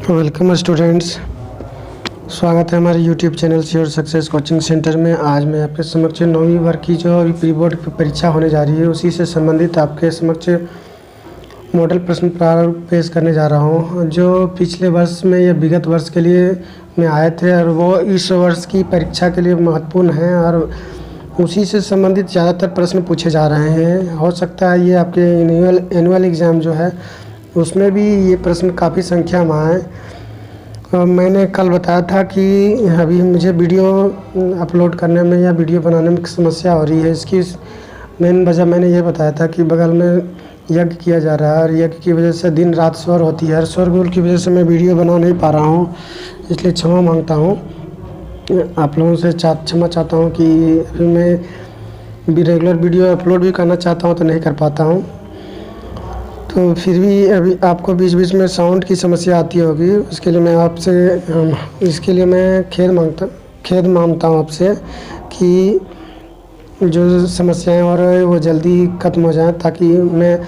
Welcome students, स्वागत है हमारे YouTube channel sure success coaching centre में। आज मैं आपके समक्ष 9वीं वर्ग की जो अभी प्री बोर्ड की परीक्षा होने जा रही है उसी से संबंधित आपके समक्ष मॉडल प्रश्न प्रारूप पेश करने जा रहा हूं, जो पिछले वर्ष में या विगत वर्ष के लिए में आए थे और वो इस वर्ष की परीक्षा के लिए महत्वपूर्ण हैं और उसी से संबंधित ज़्यादातर प्रश्न पूछे जा रहे हैं। हो सकता है ये आपके एनुअल एग्ज़ाम जो है उसमें भी ये प्रश्न काफ़ी संख्या में आए। मैंने कल बताया था कि अभी मुझे वीडियो अपलोड करने में या वीडियो बनाने में समस्या हो रही है। इसकी मेन वजह मैंने ये बताया था कि बगल में यज्ञ किया जा रहा है और यज्ञ की वजह से दिन रात शोर होती है और शोरगुल की वजह से मैं वीडियो बना नहीं पा रहा हूँ, इसलिए क्षमा मांगता हूँ। आप लोगों से क्षमा चाहता हूँ कि अभी मैं भी रेगुलर वीडियो अपलोड भी करना चाहता हूँ तो नहीं कर पाता हूँ। तो फिर भी अभी आपको बीच बीच में साउंड की समस्या आती होगी, उसके लिए मैं आपसे इसके लिए मैं खेद मानता हूँ आपसे कि जो समस्याएं हो रही है वो जल्दी ख़त्म हो जाएं, ताकि मैं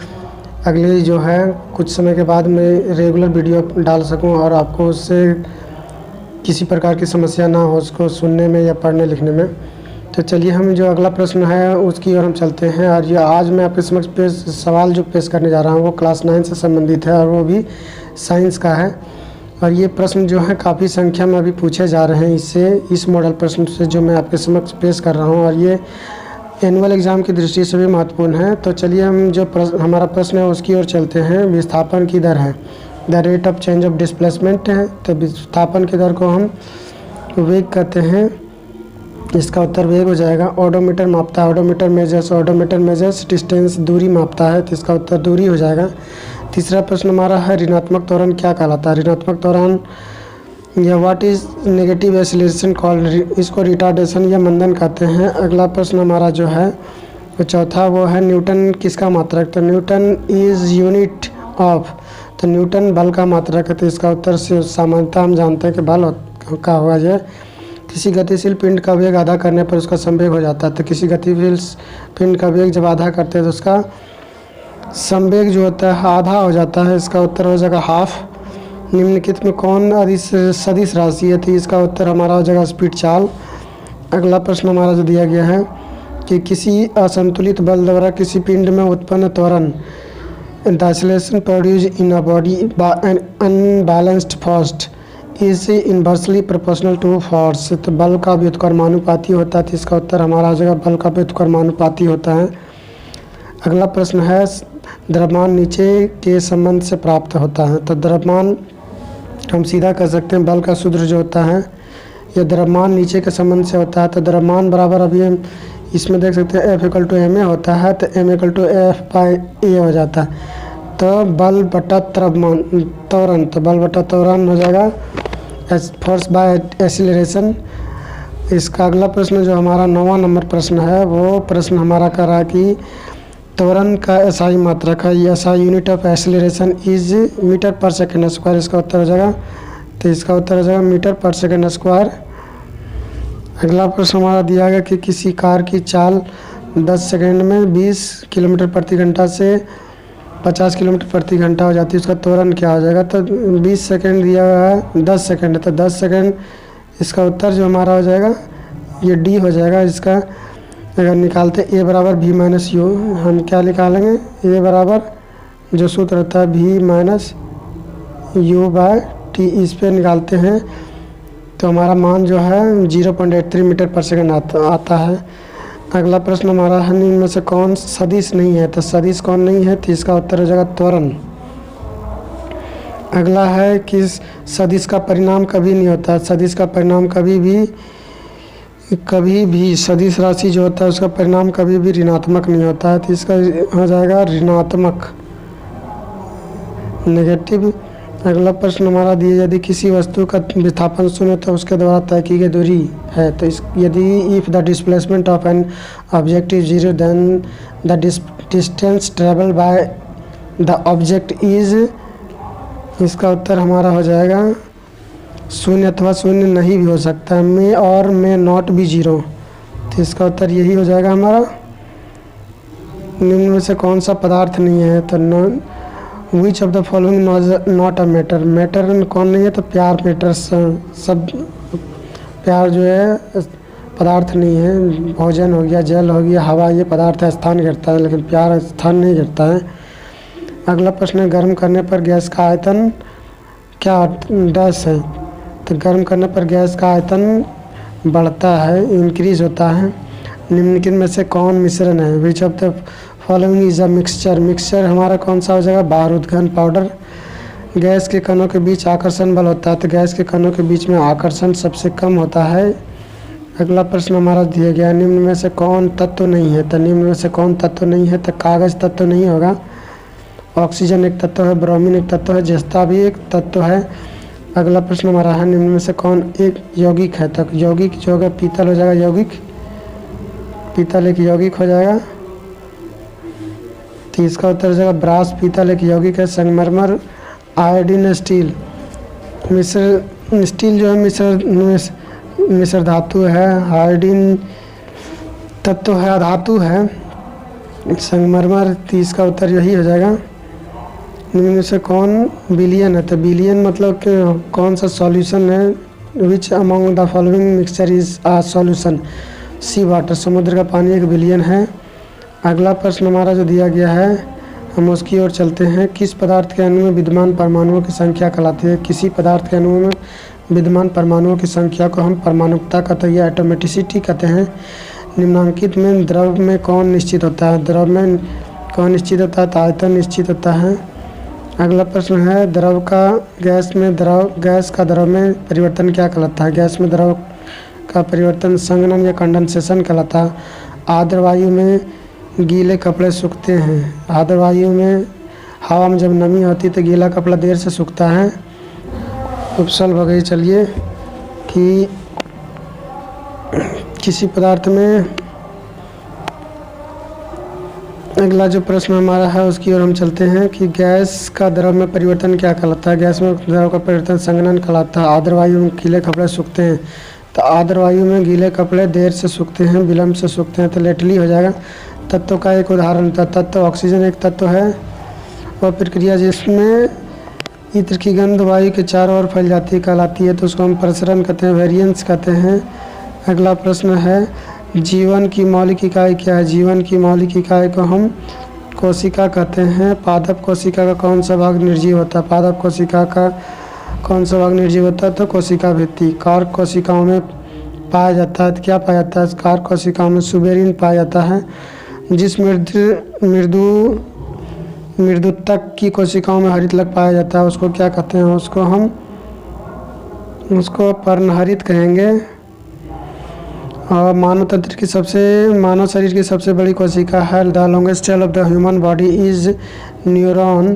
अगले जो है कुछ समय के बाद मैं रेगुलर वीडियो डाल सकूं और आपको उससे किसी प्रकार की समस्या ना हो उसको सुनने में या पढ़ने लिखने में। तो चलिए हम जो अगला प्रश्न है उसकी ओर हम चलते हैं। और ये आज मैं आपके समक्ष सवाल जो पेश करने जा रहा हूँ वो क्लास 9 से संबंधित है और वो भी साइंस का है। और ये प्रश्न जो है काफ़ी संख्या में अभी पूछे जा रहे हैं इस मॉडल प्रश्न से जो मैं आपके समक्ष पेश कर रहा हूँ, और ये एनुअल एग्ज़ाम की दृष्टि से भी महत्वपूर्ण है। तो चलिए हम जो हमारा प्रश्न है उसकी ओर चलते हैं। विस्थापन की दर है, the rate of change of displacement है। तो विस्थापन की दर को हम वेग कहते हैं, इसका उत्तर वेग हो जाएगा। ओडोमीटर मापता है, ओडोमीटर मेजर्स डिस्टेंस, दूरी मापता है, तो इसका उत्तर दूरी हो जाएगा। तीसरा प्रश्न हमारा है ऋणात्मक त्वरण क्या कहलाता है। ऋणात्मक त्वरण या what is negative acceleration called, इसको रिटार्डेशन या मंदन कहते हैं। अगला प्रश्न हमारा जो है वो चौथा वो है न्यूटन किसका मात्रक। तो न्यूटन इज़ यूनिट ऑफ, तो न्यूटन बल का मात्रक है, तो इसका उत्तर से सामान्यतः हम जानते हैं कि बल का होगा। जो किसी गतिशील पिंड का वेग आधा करने पर उसका संवेग हो जाता है, तो किसी गतिशील पिंड का वेग जब आधा करते हैं तो उसका संवेग जो होता है आधा हो जाता है, इसका उत्तर हो जाएगा हाफ। निम्नलिखित में कौन सदिश राशि है, तो इसका उत्तर हमारा हो जाएगा स्पीड चाल। अगला प्रश्न हमारा जो दिया गया है कि किसी असंतुलित बल द्वारा किसी पिंड में उत्पन्न त्वरण, the acceleration produced in a body by an unbalanced force is inversely proportional to force. तो बल का व्युत्क्रमानुपाती होता है, तो इसका उत्तर हमारा हो जाएगा बल का व्युत्क्रमानुपाती होता है। अगला प्रश्न है द्रव्यमान नीचे के संबंध से प्राप्त होता है। तो द्रव्यमान हम सीधा कह सकते हैं बल का सूत्र जो होता है यह द्रव्यमान नीचे के संबंध से होता है। तो द्रव्यमान बराबर अभी हम इसमें देख सकते हैं F = ma होता है, तो m = F/a हो जाता है। तो बल बटा त्वरण, तो बल बटा त्वरण हो जाएगा फोर्स बाय एक्सीलरेशन। इसका अगला प्रश्न जो हमारा 9वां नंबर प्रश्न है वो प्रश्न हमारा कह रहा है कि त्वरण का SI मात्रक है, ये SI unit of acceleration is metre per second square, इसका उत्तर हो जाएगा, तो इसका उत्तर हो जाएगा मीटर पर सेकेंड स्क्वायर। अगला प्रश्न हमारा दिया गया कि किसी कार की चाल 10 सेकेंड में 20 किलोमीटर प्रति घंटा से 50 किलोमीटर प्रति घंटा हो जाती है, उसका त्वरण क्या हो जाएगा। तो 20 सेकेंड दिया हुआ है, 10 सेकेंड है, तो 10 सेकेंड इसका उत्तर जो हमारा हो जाएगा ये D हो जाएगा। इसका अगर निकालते A बराबर V माइनस U, हम क्या निकालेंगे A बराबर जो सूत्र रहता है V माइनस U/T, इस पर निकालते हैं तो हमारा मान जो है 0.83 मीटर पर सेकेंड आता है। अगला प्रश्न हमारा है निम्न में से कौन सदिश नहीं है। तो सदिश कौन नहीं है, तो इसका उत्तर हो जाएगा त्वरण। अगला है कि सदिश का परिणाम कभी नहीं होता। सदिश का परिणाम कभी भी सदिश राशि जो होता है उसका परिणाम कभी भी ऋणात्मक नहीं होता है, तो इसका हो जाएगा ऋणात्मक, नेगेटिव। अगला प्रश्न हमारा दिया यदि किसी वस्तु का विस्थापन शून्य तो उसके द्वारा तय की गई दूरी है। तो यदि if the displacement of an object is 0 then the distance travel by the object is, इसका उत्तर हमारा हो जाएगा शून्य अथवा शून्य नहीं भी हो सकता है, मे और मे नॉट भी 0, तो इसका उत्तर यही हो जाएगा हमारा। निम्न में से कौन सा पदार्थ नहीं है, तो which of the following not a matter, matter कौन नहीं है, तो प्यार मैटर, सब प्यार जो है पदार्थ नहीं है। भोजन हो गया, जल हो गया, हवा, ये पदार्थ है, स्थान घेरता है, लेकिन प्यार स्थान नहीं घेरता है। अगला प्रश्न है, गर्म करने पर गैस का आयतन क्या डैश है, तो गर्म करने पर गैस का आयतन बढ़ता है, इंक्रीज होता है। निम्नलिखित में से कौन मिश्रण है, which of the following is a mixture, mixture हमारा कौन सा हो जाएगा, बारूद, घन पाउडर। गैस के कणों के बीच आकर्षण बल होता है, तो गैस के कणों के बीच में आकर्षण सबसे कम होता है। अगला प्रश्न हमारा दिया गया, निम्न में से कौन तत्व नहीं है, तो निम्न में से कौन तत्व नहीं है, तो कागज तत्व नहीं होगा। ऑक्सीजन एक तत्व है, ब्रोमीन एक तत्व है, जस्ता भी एक तत्व है। अगला प्रश्न हमारा है, निम्न में से कौन एक यौगिक है, तो यौगिक जो होगा पीतल हो जाएगा, यौगिक, पीतल एक यौगिक हो जाएगा। तो इसका उत्तर हो जाएगा ब्रास, पीतल एक यौगिक है। संगमरमर, आयोडीन, स्टील, मिश्र स्टील जो है मिश्र धातु है, आयोडीन तत्व है, धातु है। संगमरमर, तो इसका उत्तर यही हो जाएगा। निम्न में से कौन बिलियन है, तो बिलियन मतलब कि कौन सा सॉल्यूशन है, which among the following mixture is a solution, sea water, समुद्र का पानी एक बिलियन है। अगला प्रश्न हमारा जो दिया गया है, हम उसकी ओर चलते हैं। किस पदार्थ के अणु में विद्यमान परमाणुओं की संख्या कहलाती है, किसी पदार्थ के अणु में विद्यमान परमाणुओं की संख्या को हम परमाणुकता कहते हैं या एटोमेटिसिटी कहते हैं। निम्नांकित में द्रव में कौन निश्चित होता है, द्रव में कौन निश्चित होता है, तो आयतन निश्चित होता है। अगला प्रश्न है, द्रव का गैस का द्रव में परिवर्तन क्या कहलाता है, गैस में द्रव का परिवर्तन संघनन या कंडेंसेशन कहलाता है। आर्द्र वायु में गीले कपड़े सूखते हैं, आर्द्र वायु में हवा में जब नमी होती है तो गीला कपड़ा देर से सूखता है। उपसल हो गई। चलिए कि किसी पदार्थ में, अगला जो प्रश्न हमारा है उसकी ओर हम चलते हैं कि गैस का द्रव में परिवर्तन क्या कहलाता है, गैस में द्रव का परिवर्तन संघनन कहलाता है। आर्द्र वायु में गीले कपड़े सूखते हैं, तो आर्द्र वायु में गीले कपड़े देर से सूखते हैं, विलम्ब से सूखते हैं, तो लेटली हो जाएगा। तत्व का एक उदाहरण था, तत्व ऑक्सीजन एक तत्व है, वह प्रक्रिया जिसमें इत्र की गंध वायु के चारों ओर फैल जाती है कहलाती है, तो उसको हम प्रसरण कहते हैं, वेरिएंस कहते हैं। अगला प्रश्न है, जीवन की मौलिक इकाई क्या है, जीवन की मौलिक इकाई को हम कोशिका कहते हैं। पादप कोशिका का कौन सा भाग निर्जीव होता है, पादप कोशिका का कौन सा भाग निर्जीव होता है, तो कोशिका भित्ति। कार्क कोशिकाओं में पाया जाता है, तो क्या पाया जाता है, कार्क कोशिकाओं में सुबेरिन पाया जाता है। जिस मृदुतक की कोशिकाओं में हरितलक पाया जाता है उसको क्या कहते हैं, उसको पर्णहरित कहेंगे। और मानव शरीर की सबसे बड़ी कोशिका है, the longest cell of the human body is neuron.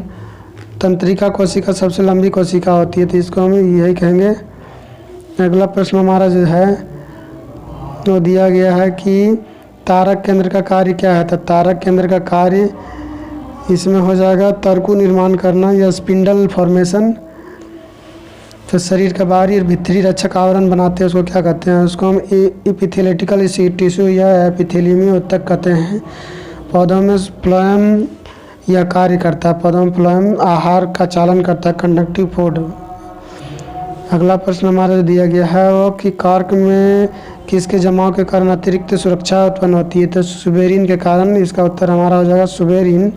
तंत्रिका कोशिका सबसे लंबी कोशिका होती है, तो इसको हम यही कहेंगे। अगला प्रश्न हमारा जो है तो दिया गया है कि तारक केंद्र का कार्य क्या है, तो तारक केंद्र का कार्य इसमें हो जाएगा तर्कु निर्माण करना या स्पिंडल फॉर्मेशन। तो शरीर का बाहरी और भीतरी रक्षक आवरण बनाते हैं, उसको क्या कहते हैं, उसको हम एपिथेलेटिकल टिश्यू या एपिथेलियमी ऊतक कहते हैं। पौधों में फ्लोएम यह कार्य करता है, पौधों में फ्लोएम आहार का चालन करता है, कंडक्टिव फूड। अगला प्रश्न हमारा दिया गया है वो कि कार्क में किसके जमाव के कारण अतिरिक्त सुरक्षा उत्पन्न होती है, तो सुबेरिन के कारण। इसका उत्तर हमारा हो जाएगा सुबेरिन।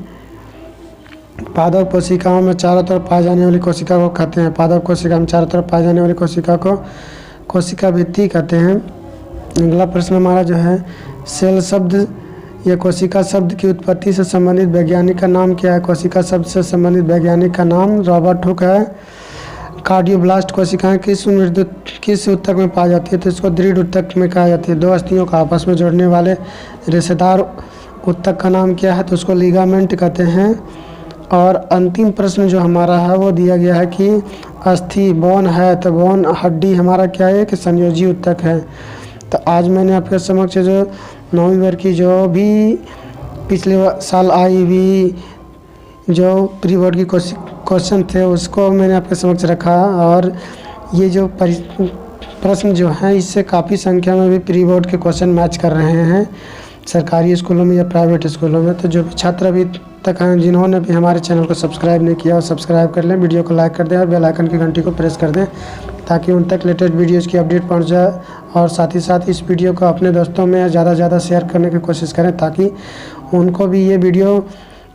पादप कोशिकाओं में चारों तरफ पाए जाने वाली कोशिका को कहते हैं, पादप कोशिका में चारों तरफ पाए जाने वाली कोशिका को कोशिका भित्ति कहते हैं। अगला प्रश्न हमारा जो है, सेल शब्द या कोशिका शब्द की उत्पत्ति से संबंधित वैज्ञानिक का नाम क्या है, कोशिका शब्द से संबंधित वैज्ञानिक का नाम रॉबर्ट हुक है। कार्डियोब्लास्ट कोशिकाएं किस ऊतक में पाई जाती है, तो इसको दृढ़ ऊतक में कहा जाती है। दो अस्थियों को आपस में जोड़ने वाले रेशेदार ऊतक का नाम क्या है, तो उसको लिगामेंट कहते हैं। और अंतिम प्रश्न जो हमारा है वो दिया गया है कि अस्थि बोन है, तो बोन हड्डी हमारा क्या है कि संयोजी ऊतक है। तो आज मैंने आपके समक्ष जो 9वीं वर्ग की जो भी पिछले साल आई हुई जो प्री बोर्ड की क्वेश्चन थे उसको मैंने आपके समक्ष रखा। और ये जो प्रश्न जो हैं इससे काफ़ी संख्या में भी प्री बोर्ड के क्वेश्चन मैच कर रहे हैं। सरकारी स्कूलों में या प्राइवेट स्कूलों में। तो जो भी छात्र अभी तक हैं जिन्होंने भी हमारे चैनल को सब्सक्राइब नहीं किया, और सब्सक्राइब कर लें, वीडियो को लाइक कर दें और बेल आइकन की घंटी को प्रेस कर दें, ताकि उन तक लेटेस्ट वीडियोज़ की अपडेट पहुँच जाए। और साथ ही साथ इस वीडियो को अपने दोस्तों में ज़्यादा से ज़्यादा शेयर करने की कोशिश करें, ताकि उनको भी ये वीडियो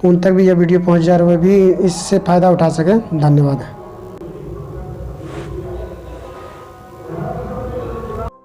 उन तक भी यह वीडियो पहुँच जाए और वे भी इससे फ़ायदा उठा सकें। धन्यवाद।